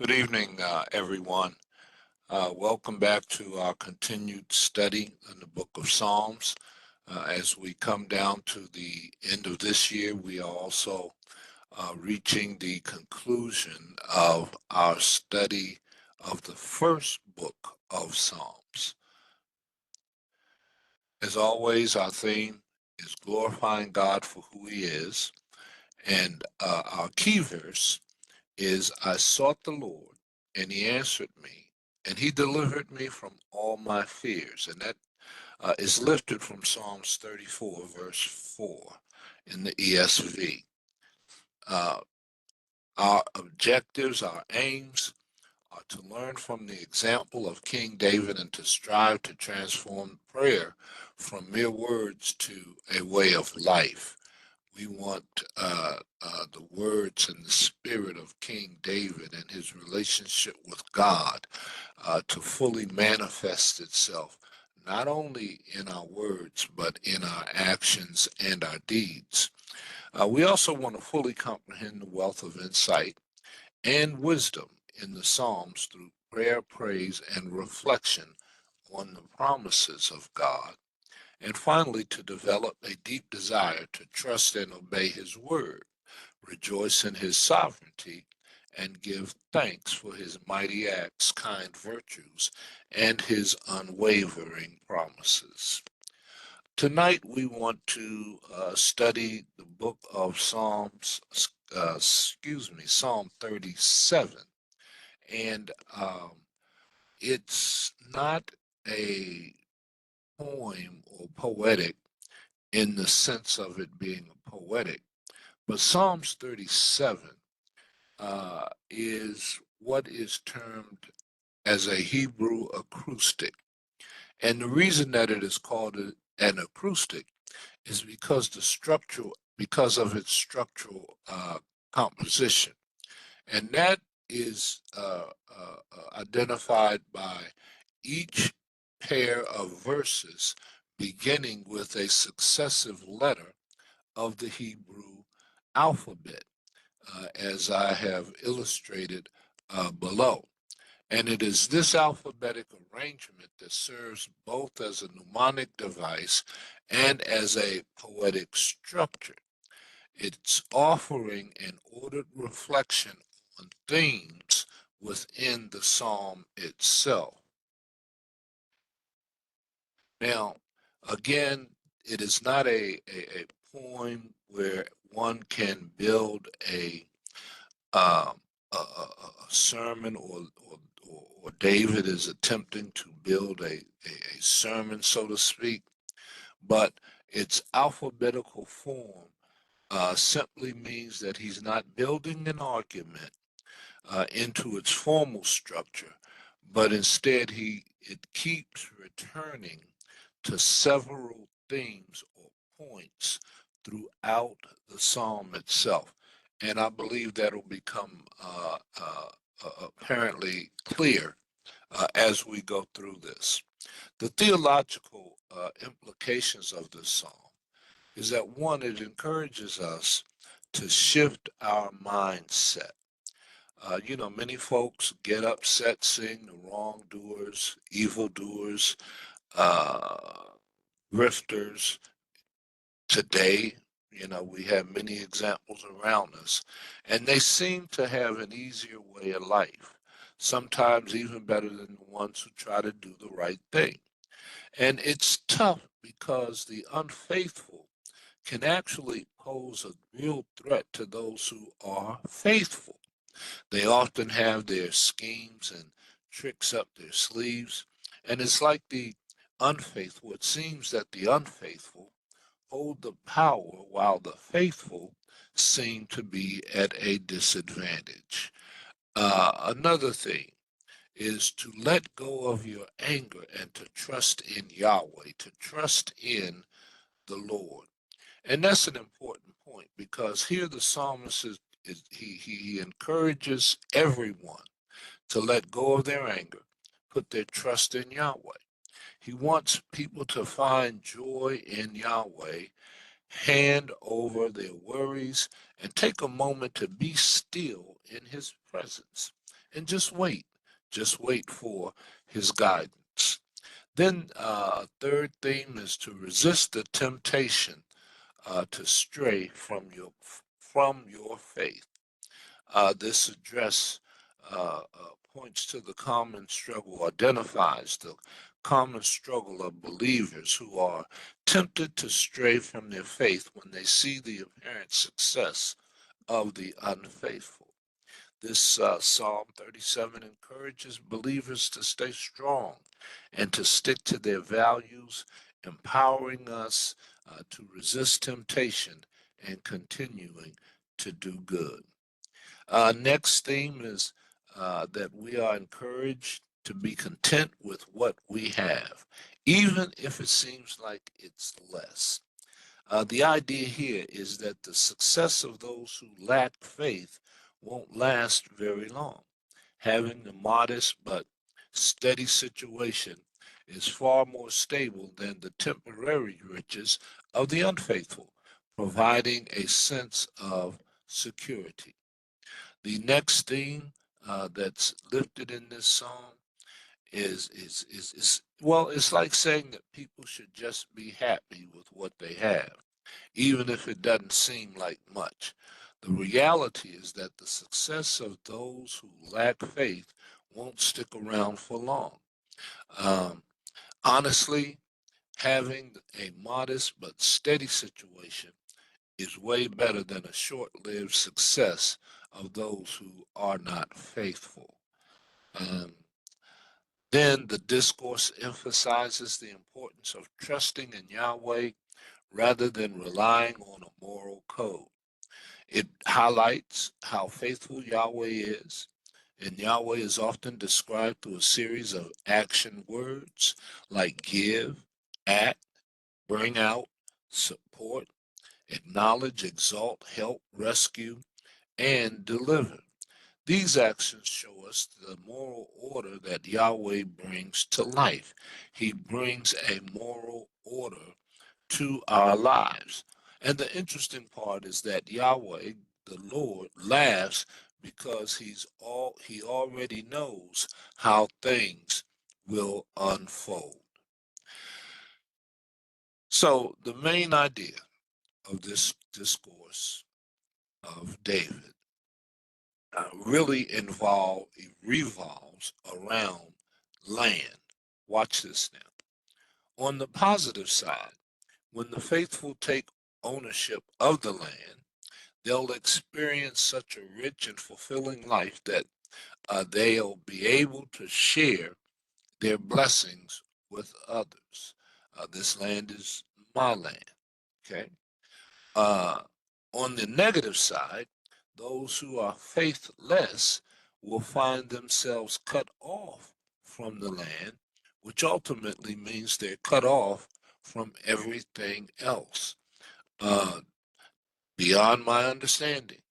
Good evening, everyone. Welcome back to our continued study in the book of Psalms. As we come down to the end of this year, we are also reaching the conclusion of our study of the first book of Psalms. As always, our theme is glorifying God for who he is, and our key verse is I sought the Lord, and he answered me, and he delivered me from all my fears. And that is lifted from Psalms 34, verse 4 in the ESV. Uh, our objectives, our aims are to learn from the example of King David and to strive to transform prayer from mere words to a way of life. We want the words and the spirit of King David and his relationship with God to fully manifest itself, not only in our words, but in our actions and our deeds. We also want to fully comprehend the wealth of insight and wisdom in the Psalms through prayer, praise, and reflection on the promises of God, and finally, to develop a deep desire to trust and obey his word, rejoice in his sovereignty, and give thanks for his mighty acts, kind virtues, and his unwavering promises. Tonight, we want to study the book of Psalm 37. And it's not a poem or poetic in the sense of it being poetic. But Psalms 37 is what is termed as a Hebrew acrostic. And the reason that it is called an acrostic is because of its structural composition. And that is identified by each pair of verses beginning with a successive letter of the Hebrew alphabet, as I have illustrated below. And it is this alphabetic arrangement that serves both as a mnemonic device and as a poetic structure. It's offering an ordered reflection on themes within the psalm itself. Now, again, it is not a poem where one can build a sermon or David is attempting to build a sermon, so to speak, but its alphabetical form simply means that he's not building an argument into its formal structure, but instead it keeps returning to several themes or points throughout the psalm itself. And I believe that'll become apparently clear as we go through this. The theological implications of this psalm is that one, it encourages us to shift our mindset. Many folks get upset seeing the wrongdoers, evildoers, uh, grifters today. We have many examples around us, and they seem to have an easier way of life, sometimes even better than the ones who try to do the right thing. And it's tough because the unfaithful can actually pose a real threat to those who are faithful. They often have their schemes and tricks up their sleeves, and it's like the unfaithful. It seems that the unfaithful hold the power while the faithful seem to be at a disadvantage. Another thing is to let go of your anger and to trust in Yahweh, to trust in the Lord. And that's an important point because here the psalmist he encourages everyone to let go of their anger, put their trust in Yahweh. He wants people to find joy in Yahweh, hand over their worries, and take a moment to be still in his presence. and just wait for his guidance. Then third theme is to resist the temptation to stray from your faith. This address points to the common struggle, identifies the common struggle of believers who are tempted to stray from their faith when they see the apparent success of the unfaithful. This Psalm 37 encourages believers to stay strong and to stick to their values, empowering us to resist temptation and continuing to do good. Next theme is that we are encouraged to be content with what we have, even if it seems like it's less. The idea here is that the success of those who lack faith won't last very long. Having a modest but steady situation is far more stable than the temporary riches of the unfaithful, providing a sense of security. The next theme that's lifted in this psalm is well, it's like saying that people should just be happy with what they have, even if it doesn't seem like much. The reality is that the success of those who lack faith won't stick around for long. Um, Honestly, having a modest but steady situation is way better than a short lived success of those who are not faithful. Um, then the discourse emphasizes the importance of trusting in Yahweh rather than relying on a moral code. It highlights how faithful Yahweh is, and Yahweh is often described through a series of action words like give, act, bring out, support, acknowledge, exalt, help, rescue, and deliver. These actions show us the moral order that Yahweh brings to life. He brings a moral order to our lives. And the interesting part is that Yahweh, the Lord, laughs because he already knows how things will unfold. So the main idea of this discourse of David really revolves around land. Watch this now. On the positive side, when the faithful take ownership of the land, they'll experience such a rich and fulfilling life that they'll be able to share their blessings with others. This land is my land. Okay. Uh, on the negative side, those who are faithless will find themselves cut off from the land, which ultimately means they're cut off from everything else. Uh, Beyond my understanding,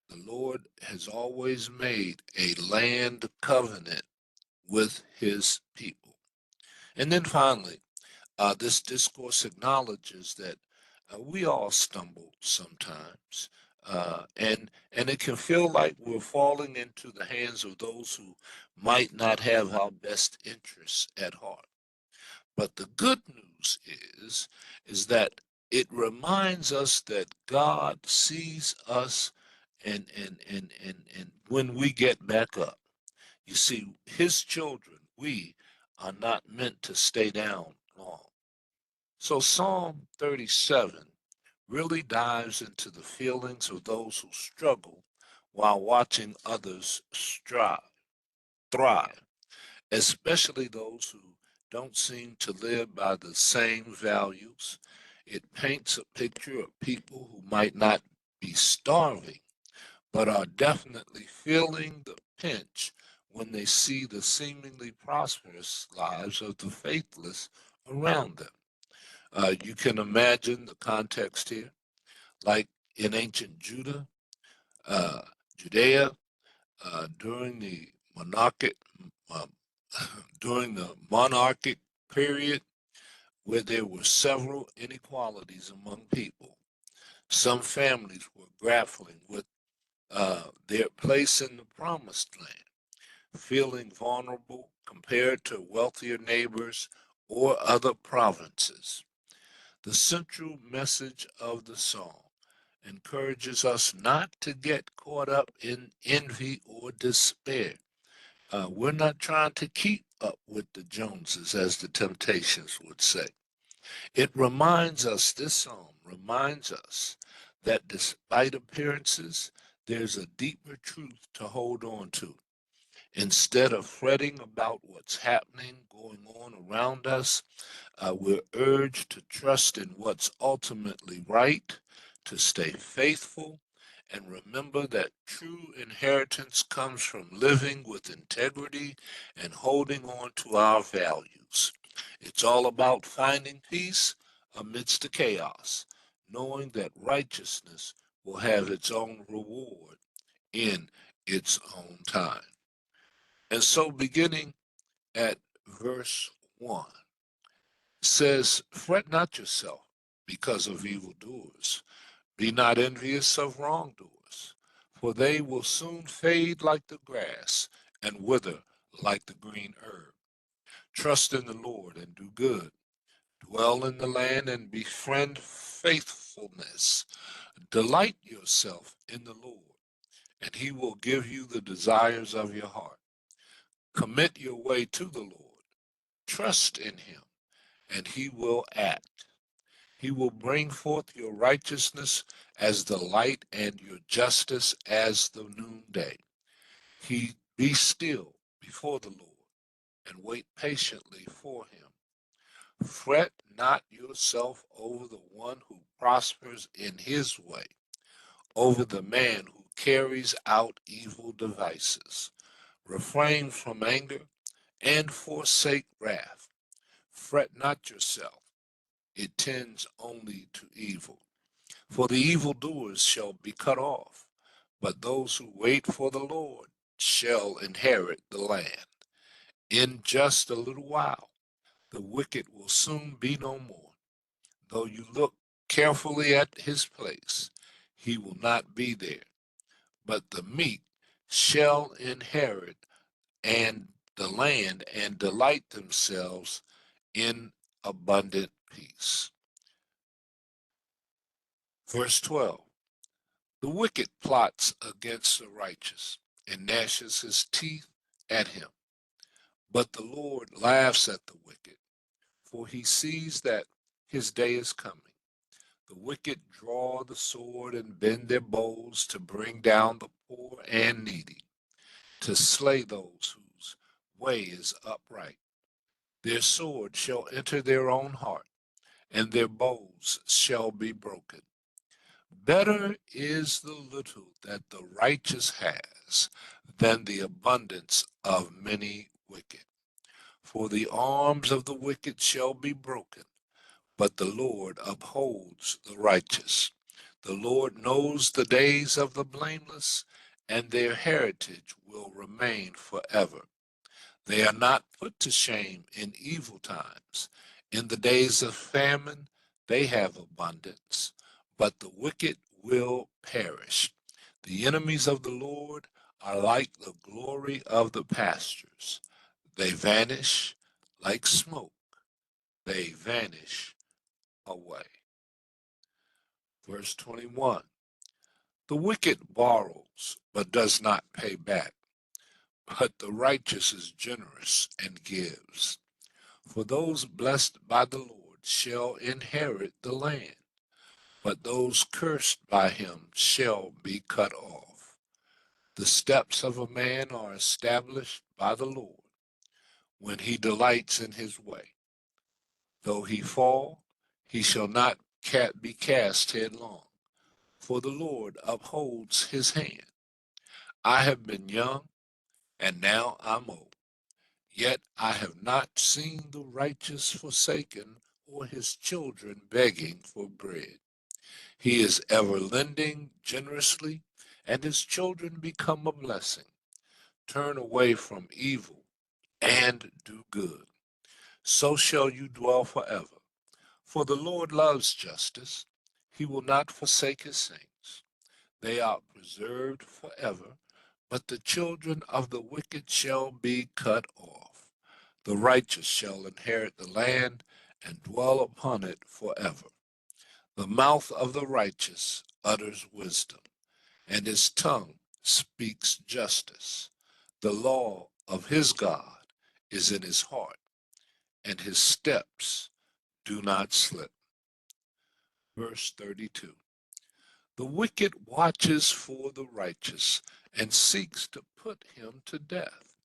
the Lord has always made a land covenant with his people. And then finally, this discourse acknowledges that we all stumble sometimes, and it can feel like we're falling into the hands of those who might not have our best interests at heart. But the good news is that it reminds us that God sees us, and when we get back up. You see, his children, we are not meant to stay down long. So Psalm 37 really dives into the feelings of those who struggle while watching others thrive, especially those who don't seem to live by the same values. It paints a picture of people who might not be starving, but are definitely feeling the pinch when they see the seemingly prosperous lives of the faithless around them. You can imagine the context here, like in ancient uh, Judea, during the monarchic, um, during the monarchic period, where there were several inequalities among people. Some families were grappling with their place in the promised land, feeling vulnerable compared to wealthier neighbors or other provinces. The central message of the song encourages us not to get caught up in envy or despair. We're not trying to keep up with the Joneses, as the Temptations would say. This song reminds us that despite appearances, there's a deeper truth to hold on to. Instead of fretting about what's going on around us, we're urged to trust in what's ultimately right, to stay faithful, and remember that true inheritance comes from living with integrity and holding on to our values. It's all about finding peace amidst the chaos, knowing that righteousness will have its own reward in its own time. And so, beginning at verse 1, says, "Fret not yourself because of evildoers. Be not envious of wrongdoers, for they will soon fade like the grass and wither like the green herb. Trust in the Lord and do good. Dwell in the land and befriend faithfulness. Delight yourself in the Lord, and he will give you the desires of your heart. Commit your way to the Lord. Trust in him, and he will act. He will bring forth your righteousness as the light and your justice as the noonday. Be still before the Lord and wait patiently for him. Fret not yourself over the one who prospers in his way, over the man who carries out evil devices. Refrain from anger and forsake wrath. Fret not yourself, it tends only to evil. For the evildoers shall be cut off, but those who wait for the Lord shall inherit the land. In just a little while, the wicked will soon be no more. Though you look carefully at his place, he will not be there. But the meek shall inherit and the land and delight themselves in abundant peace. Verse 12. The wicked plots against the righteous and gnashes his teeth at him. But the Lord laughs at the wicked, for he sees that his day is coming. The wicked draw the sword and bend their bows to bring down the poor and needy, to slay those whose way is upright. Their sword shall enter their own heart, and their bows shall be broken. Better is the little that the righteous has than the abundance of many wicked. For the arms of the wicked shall be broken, but the Lord upholds the righteous. The Lord knows the days of the blameless, and their heritage will remain forever. They are not put to shame in evil times. In the days of famine, they have abundance, but the wicked will perish. The enemies of the Lord are like the glory of the pastures. They vanish like smoke. They vanish away. Verse 21. The wicked borrows, but does not pay back, but the righteous is generous and gives. For those blessed by the Lord shall inherit the land, but those cursed by him shall be cut off. The steps of a man are established by the Lord when he delights in his way. Though he fall, he shall not be cast headlong, for the Lord upholds his hand. I have been young, and now I'm old. Yet I have not seen the righteous forsaken or his children begging for bread. He is ever lending generously, and his children become a blessing. Turn away from evil and do good. So shall you dwell forever. For the Lord loves justice. He will not forsake his saints. They are preserved forever, But the children of the wicked shall be cut off. The righteous shall inherit the land and dwell upon it forever. The mouth of the righteous utters wisdom, and his tongue speaks justice. The law of his God is in his heart, and his steps do not slip. Verse 32. The wicked watches for the righteous and seeks to put him to death.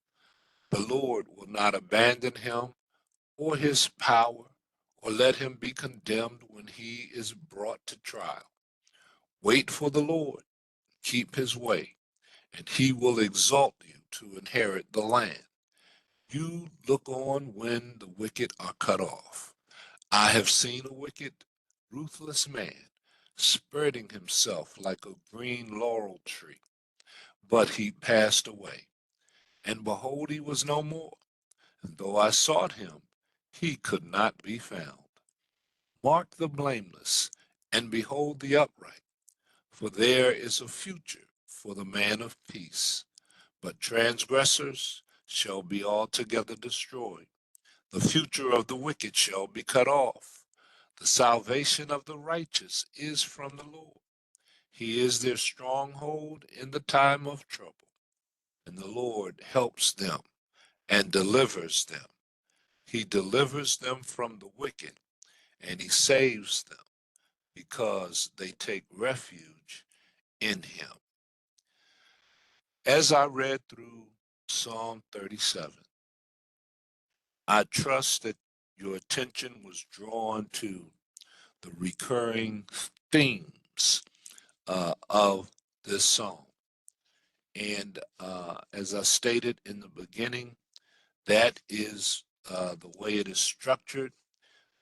The Lord will not abandon him or his power, or let him be condemned when he is brought to trial. Wait for the Lord, keep his way, and he will exalt you to inherit the land. You look on when the wicked are cut off. I have seen a wicked, ruthless man spreading himself like a green laurel tree, but he passed away, and behold, he was no more. And though I sought him, he could not be found. Mark the blameless, and behold the upright, for there is a future for the man of peace. But transgressors shall be altogether destroyed. The future of the wicked shall be cut off. The salvation of the righteous is from the Lord. He is their stronghold in the time of trouble, and the Lord helps them and delivers them. He delivers them from the wicked, and he saves them because they take refuge in him. As I read through Psalm 37, I trust that your attention was drawn to the recurring themes of this song. And as I stated in the beginning, that is the way it is structured.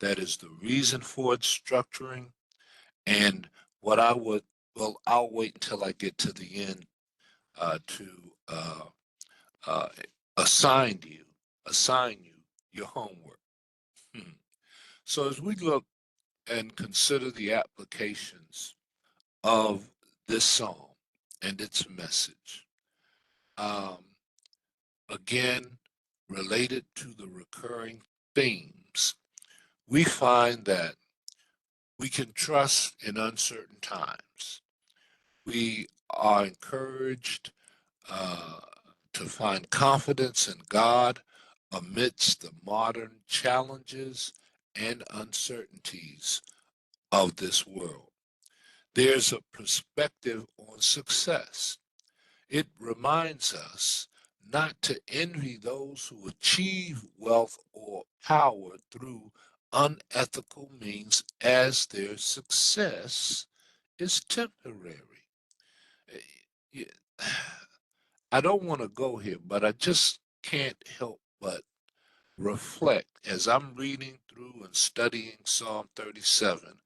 That is the reason for its structuring. And what I would, well, I'll wait until I get to the end to uh, assign you, assign you your homework. Hmm. So as we look and consider the applications of this psalm and its message, um, again, related to the recurring themes, we find that we can trust in uncertain times. We are encouraged uh, to find confidence in God amidst the modern challenges and uncertainties of this world. There's a perspective on success. It reminds us not to envy those who achieve wealth or power through unethical means, as their success is temporary. Eh, yeah, I don't want to go here, but I just can't help but reflect as I'm reading through and studying Psalm 37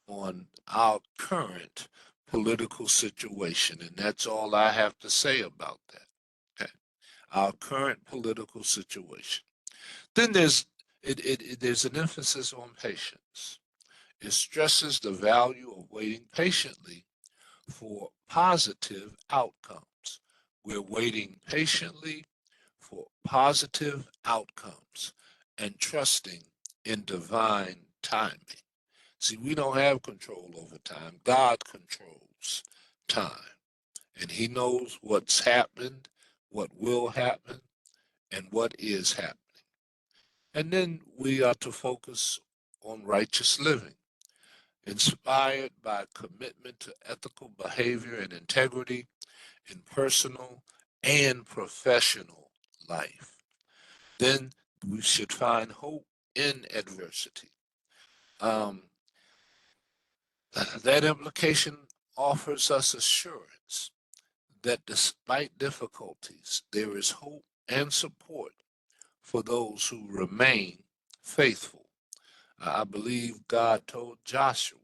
on our current political situation. And that's all I have to say about that. Okay. Our current political situation. Then there's an emphasis on patience. It stresses the value of waiting patiently for positive outcomes. We're waiting patiently for positive outcomes and trusting in divine timing. See, we don't have control over time. God controls time, and He knows what's happened, what will happen, and what is happening. And then we are to focus on righteous living, inspired by commitment to ethical behavior and integrity in personal and professional life. Then we should find hope in adversity. Um, that implication offers us assurance that despite difficulties, there is hope and support for those who remain faithful. I believe God told Joshua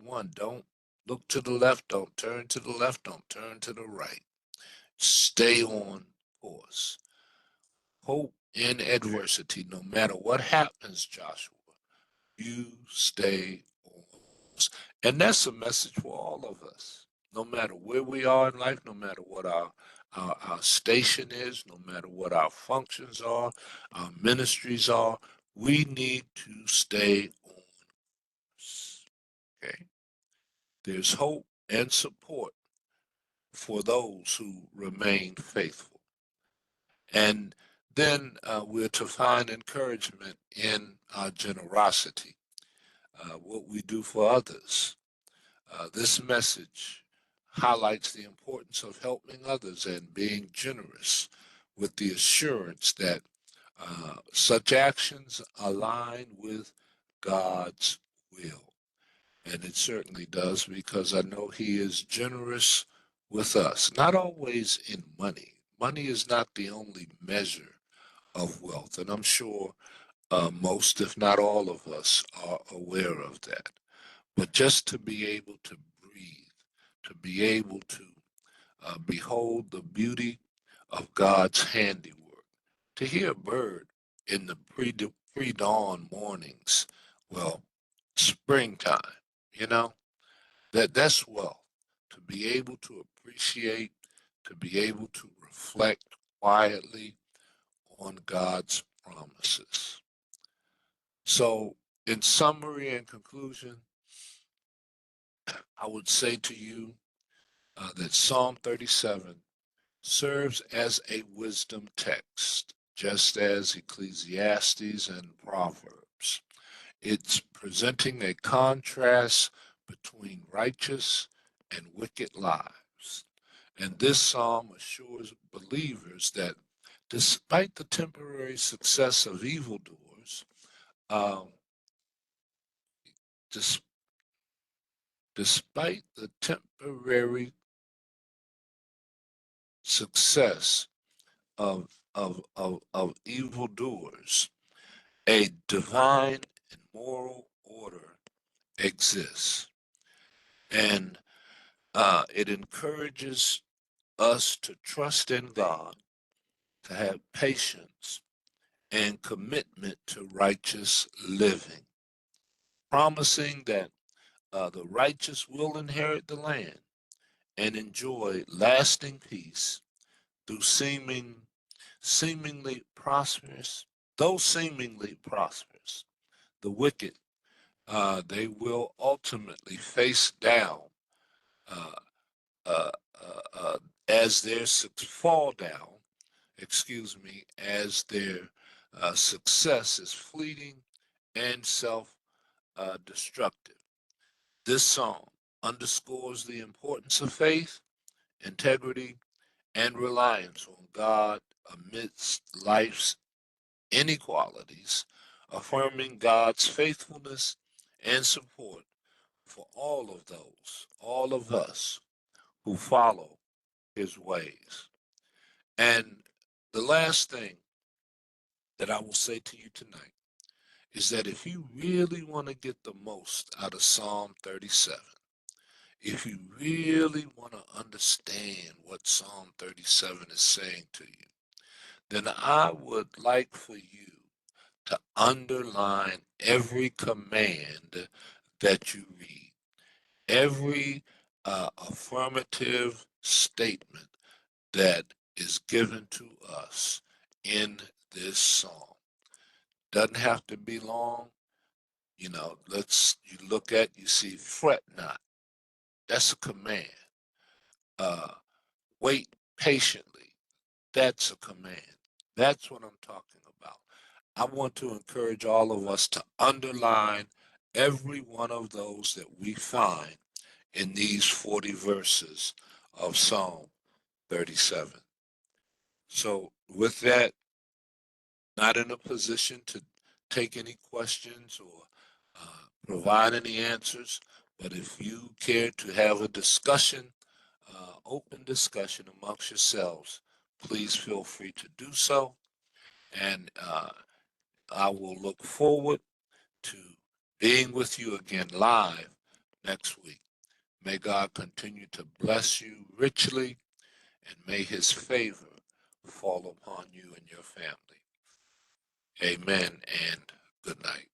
1, don't look to the left, don't turn to the left, don't turn to the right. Stay on course. Hope in adversity, no matter what happens, Joshua, you stay on course. And that's a message for all of us. no matter where we are in life, no matter what our station is, no matter what our functions are, our ministries are, we need to stay on course. Okay? There's hope and support for those who remain faithful. And then we're to find encouragement in our generosity, what we do for others. This message highlights the importance of helping others and being generous with the assurance that such actions align with God's will. And it certainly does, because I know He is generous with us, not always in money. Money is not the only measure of wealth, and I'm sure most, if not all of us, are aware of that. But just to be able to breathe, to be able to behold the beauty of God's handiwork, to hear a bird in the pre-dawn mornings, well, springtime, you know, that's wealth. To be able to appreciate, to be able to reflect quietly on God's promises. So, in summary and conclusion, I would say to you that Psalm 37 serves as a wisdom text, just as Ecclesiastes and Proverbs. It's presenting a contrast between righteous and wicked lives. And this psalm assures believers that despite the temporary success of evildoers, um, dis- despite the temporary success of evildoers, a divine and moral order exists. And it encourages us to trust in God, to have patience and commitment to righteous living, promising that the righteous will inherit the land and enjoy lasting peace through seemingly prosperous, though seemingly prosperous. The wicked, they will ultimately face down uh, uh, uh, uh, as their fall down, excuse me, as their success is fleeting and self destructive. This song underscores the importance of faith, integrity, and reliance on God amidst life's inequalities, affirming God's faithfulness and support for all of us who follow His ways. And the last thing that I will say to you tonight is that if you really want to get the most out of Psalm 37, if you really want to understand what Psalm 37 is saying to you, then I would like for you to underline every command that you read, every affirmative statement that is given to us in this psalm. Doesn't have to be long. You know, you look at, you see, fret not. That's a command. Uh, wait patiently. That's a command. That's what I'm talking about. I want to encourage all of us to underline every one of those that we find in these 40 verses of Psalm 37. So, with that, not in a position to take any questions or provide any answers, but if you care to have a discussion, open discussion amongst yourselves, please feel free to do so. And I will look forward to being with you again live next week. May God continue to bless you richly, and may His favor fall upon you and your family. Amen and good night.